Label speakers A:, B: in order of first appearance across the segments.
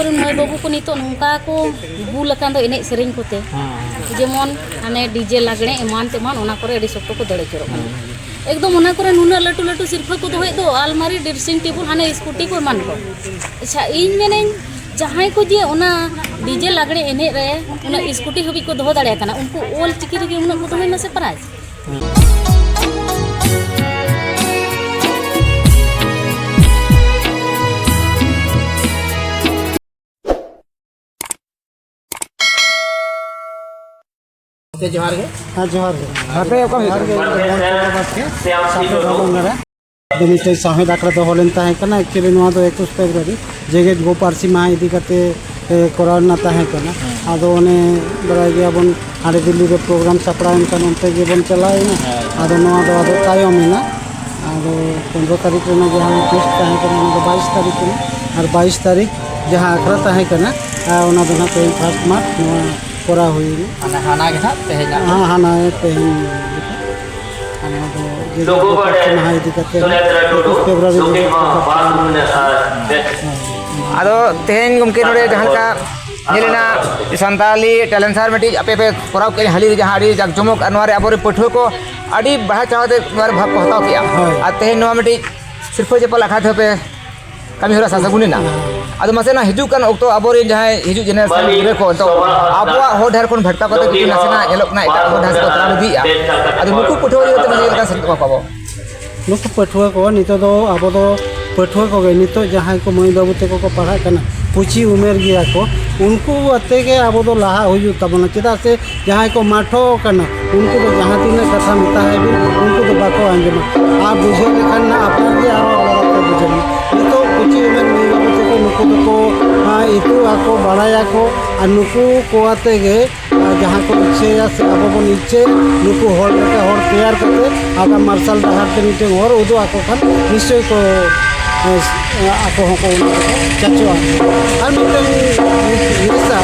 A: ᱟᱵᱚᱨᱮᱱ ᱢᱟᱹᱭ ᱵᱟᱹᱵᱩ ᱠᱚ ᱱᱤᱛᱚᱜ ᱱᱚᱝᱠᱟ ᱠᱚ ᱵᱩᱞ ᱟᱠᱟᱱ ᱫᱚ ᱮᱱᱮᱡ ᱥᱮᱨᱮᱧ ᱠᱚᱛᱮ ᱡᱮᱢᱚन ᱦᱟᱱᱮ ᱰᱤᱡᱮ ᱞᱟᱜᱽᱲᱮ ᱮᱢᱟᱱ ᱛᱮᱢᱟᱱ ᱚᱱᱟ ᱠᱚᱨᱮ ᱟᱹᱰᱤ ᱥᱚᱠᱛᱚ ᱠᱚ ᱫᱟᱹᱲ ᱟᱹᱪᱩᱨᱚᱜ ᱠᱟᱱᱟ एकदम ᱚᱱᱟ ᱠᱚᱨᱮ ᱱᱩᱱᱟᱹᱜ ᱞᱟᱹᱴᱩ ᱞᱟᱹᱴᱩ ᱥᱤᱨᱯᱟᱹ ᱠᱚ ᱫᱚᱦᱚᱭᱮᱫ ᱫᱚ आलमारी ड्रेसिंग टेबल हाने स्कूटी को एमान को अच्छा ᱤᱧ ᱢᱮᱱᱮᱧ जहाँ को जे उना डीजे लागड़े एने रे उना स्कूटी हबी को दोहो दाड़े कना उनको ओल चिकी रे उना को दोहो मसे प्राइज
B: जोहार गे
C: हाँ जोहार गे
B: आपे ओका
C: मिटे साहेद आकड़ा दो होलेन ताहे कना एक्चुअली नोआ दो 21 फेब्रुआरी जेगेट गो पारसी मा इदी कते कोराना ताहे कना आदो ओने बराय गे बन आडे दिल्ली रे प्रोग्राम सपड़ाएन कन उनते जीवन चलाएना आदो नोआ दो आदो तायमिना आदो 15 तारीख रे जहां टेस्ट ताहे कना 22 तारीख रे और 22 तारीख जहां आकड़ा ताहे कना ओना दो ना पे फर्स्ट मार्च नोआ कोरा हुई
B: हाना के था तेहेला
C: हाँ हाना तेहे
B: आदो तेहेन गुमके नोडे जहां का नेलेना संताली टैलेंट सार मिटी आपे पे कोराव के हाली जहां आडी जगजमक अनवारे आबोरे पठो को आडी बाहा चाहते नवारे भाग को हताव किया आ तेहेन नवा मिटी सिर्फ जे पला खाते पे कमी होला सासगुनिना आदो मसेना हिजु कान ओक्तो आबोरे जहां हिजु जेनेरेशन रे को तो आबवा हो ढेर कोन भटका को कि नासेना एलोकना एटा हो ढास को तरा दिया आदो नुकु पठो ये तो मजे का सत को पाबो
C: नुकु पठो को नितो दो आबो दो पठो को नितो जहां को मई बाबू ते को पढ़ा कना पुची उमेर गया को उनको अते के आबो दो लाहा होयु तबना चेदा से जहां को माठो कना उनको तो जहां दिन कथा मिता है भी उनको तो बाको अंजमा आप बुझे लेखन ना अपन के आवा वाला बुझे नितो पुची उमेर मई बाबू ते को नुकु को इतु आको बड़ाया को और नुकु को आते के जहाँ को इच्छे या से अब बन इच्छे नुकु हॉल लेके हॉल तैयार करते आगा मार्शल डहार के नीचे और उदो आको खान निश्चय को आको को चाचो और मिटन निसा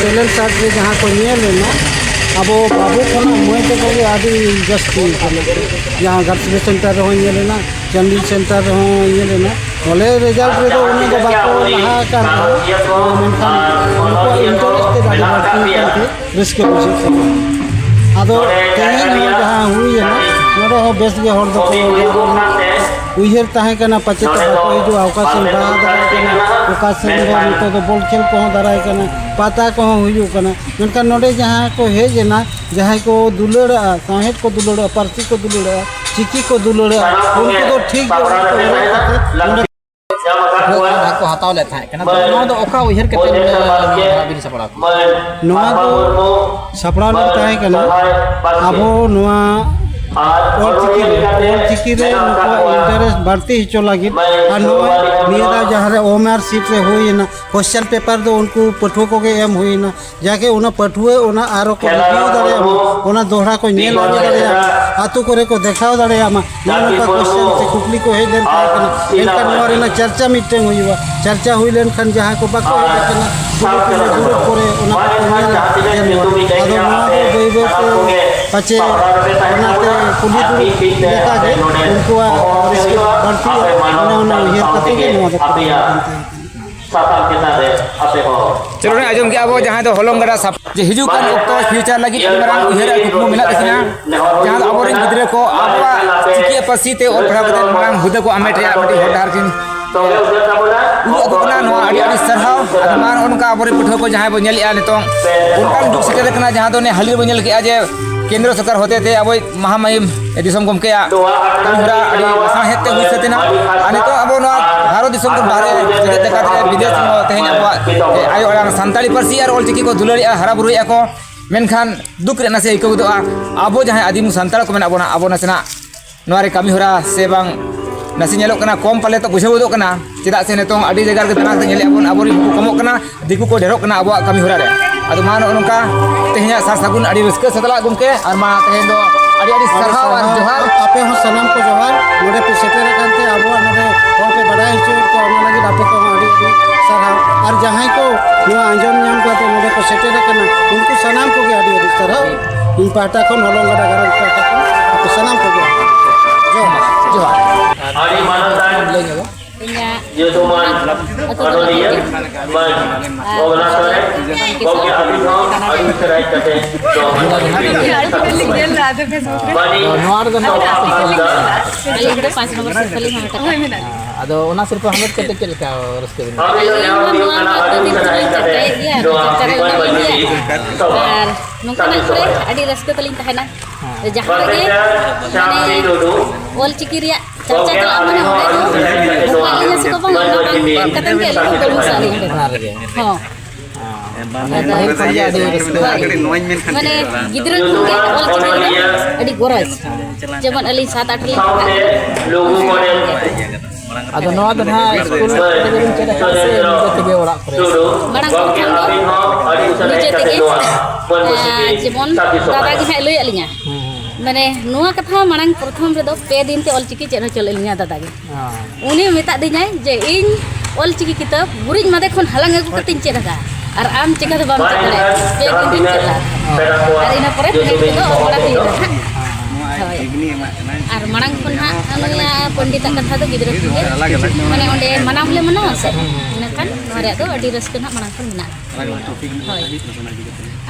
C: टैलेंट साथ में जहाँ को निये लेना अब बाबू खाना मुए के को आदि जस्ती जहाँ गर्ल्स सेंटर हो ये लेना चंडी सेंटर हो ये लेना बोले रिजल्ट रे तो उन्हें को बाको लहा कर मेनखान उनको इंटरेस्ट दाड़ी बढ़ती करके रिस्क पूछे आदो तेहेन जहाँ हुई है ना नोडे हो बेस गे हर दो उइहर ताहे कना पचेत बाको जो अवकाश बहा दाराय कना अवकाश नितो तो बॉल खेल को दाराय कना पाता को हुयु कना मेनखान नोडे जहाँ को हेजना जहाँ को दुलड़ा साहेब को दुलड़ा पारसी को दुलड़ा चिकी को दुलड़ा उनको तो ठीक
B: को हताव ले था कना नो दो ओका उहर केते बिन सपड़ा
C: नोआ दो सपड़ा ले ताहे कना आबो नोआ और चिकी रे इंटरेस्ट बढ़ती ही चो लगी और नियरा जहाँ रे ओमआर सीट रे हुई ना क्वेश्चन पेपर दो उनको पठुआ को के एम हुई ना जाके उना पठुए उना आरो को रिव्यू दाड़े उना दोहरा को नेल दाड़े आतु करे को देखाव दाड़े आमा नाना का क्वेश्चन से कुकली को हे देन कना एनका नोरे ना चर्चा मीटिंग हुईवा चर्चा हुई लेन खन जहाँ को बाको कना दूर करे उना पचे बनाते कुली देखा गए उनको बढ़ती उन्होंने ये कते के
B: चलो ने आजम के अब जहां तो होलंगड़ा जे हिजु कान ओक्तो फ्यूचर लगी मरांग उहेर कुकमु मिला देखिना जहां आबोरे गिदरे को आबवा चिकिया पसीते और पढ़ा बदे मरांग हुदे को अमेट या मटी होडार किन तो उनको कना नो आडी आडी सरहाव अदमान उनका आबोरे पठो को जहां बो नेलिया नितों उनका जुग सेटर कना जहां तो ने हाली बो नेल के जे केंद्र सरकार होते थे अब महामहिम दिसम गमके कमहरा अड़ी मसा हेते हुई सतेना आने तो अब भारत दिसम को बारे जगत देखा विदेश तेहन अब आयो अड़ांग सानताली पारसी और ऑलचिकी को दुलड़िया हरा बुरुया को मेनखान दुख रे नासे इको दो अब जहां आदिम सानताल को मेना अब नासेना नोरे कमहरा से बांग नासे नेलो कना कम पाले तो बुझाव दो कना चेदा से नेतों अड़ी जगह के तना नेले अब कमो कना दिकु को ढेरो कना अब कमहरा रे अदो मान उनका तेहना सार सागुन अड़ी रस्के सतला गुमके और मा तेहन दो अड़ी अड़ी सरहाव और जोहार
C: आपे हो सलाम को जोहार नोडे पे सेटर कानते आबो नोडे को पे बड़ाई चो तो ओना लगी आपे को अड़ी सरहाव और जहां को नो अंजम नाम को नोडे को सेटर कना उनको सलाम को अड़ी अड़ी सरहाव इन पाटा को नलोंगड़ा गरम पाटा को सलाम को जोहार जोहार अड़ी मानदान
A: Inya
D: Yutuman Anolia Man Olasore Koki Abino Adi Serai Kate Bani
A: Aling itu 5 nomor sekali mengatakan.
B: ado ona sirpa hamet kete ke leka raske bin
D: Abino Nyawa Dio Kana Adi Serai Kate Doa Bani Bani
A: Ar nungkin aku adi raske teling tahana. Jahat lagi.
D: Syamsi Dudu
A: Wal cikiri ya. Caca tu apa ni orang tu? Bukannya suka bangun kata dia itu belum saling.
B: benar ge
A: Oh.
B: bahir saja di raske
A: Mana gidra tu ke wal cikiri adi goras. Zaman alih 7-8 lagi.
D: Sampai Lugu Model
B: ado noa do ha school te bin ceda se ni tege ora kore
D: Dudu
A: Barang
D: Koki
A: kau
D: Abino Adi Serai
A: Nije
D: Kate
A: tege.
D: Doa Bon Bosipi
A: Jemon
D: Sati
A: dada
D: Sokai
A: gi hai loi alinya. Mane nuwa katha marang prathom redo pe din te olchiki chet ho chol alinya dada gi. Uni meta dinya je ing olchiki kitab burij made khon halang agu katin chet daga. Ar am cheka do bam chet dare. Pe din chet la. Ar ina pore pe ko ora ti da. Ar marang khon ha anuya pandita katha do gidra ki. Mane onde manam le manawa se. Ina kan nore do adi raska na marang khon mena.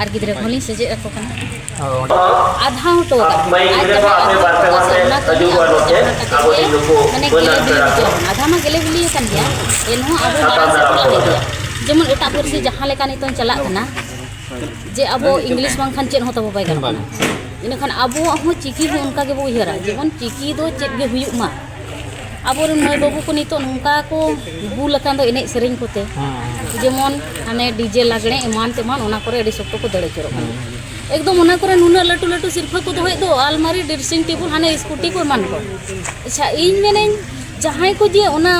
A: Ar gidra kholi seje ko kan. आधा तो आधा में गेले बिली kan dia एनहो आबो मारang सेटला dia जेमन एटा पर्सी जहां लेका नितन चला कना जे आबो इंग्लिश बांखान चेन हो तबो बाय गाना इन खान आबो हो चिकी हो उनका के बो हिरा जेमन चिकी दो चेत गे हुयुक मा आबो रन नय बाबू को नितो नुका को बुल लकान दो एने सेरेन कोते जेमन हाने डीजे लागणे एमान तेमान ओना करे एडी सप्तो को दड़े चरो एकदम ओना करे नुना लटू लटू सिरफा को दोहे दो अलमारी ड्रेसिंग टेबल हाने स्कूटी को मान को अच्छा इन मेने जहां को जे ओना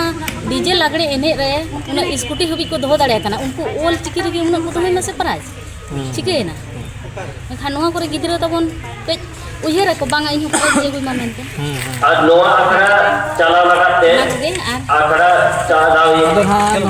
A: डीजे लागड़े एने रे ओना स्कूटी हबी को दोह दाड़े kana उनको ओल चिकी रे उना को दोहे ना से प्राइस चिकेना खान नोआ करे गिदरा तबन पे उहेरा को बांगा इन को जे को मानते
D: Noa Akara Chala Lagate
A: नाच दे आर
D: Akara Chala
B: ado ha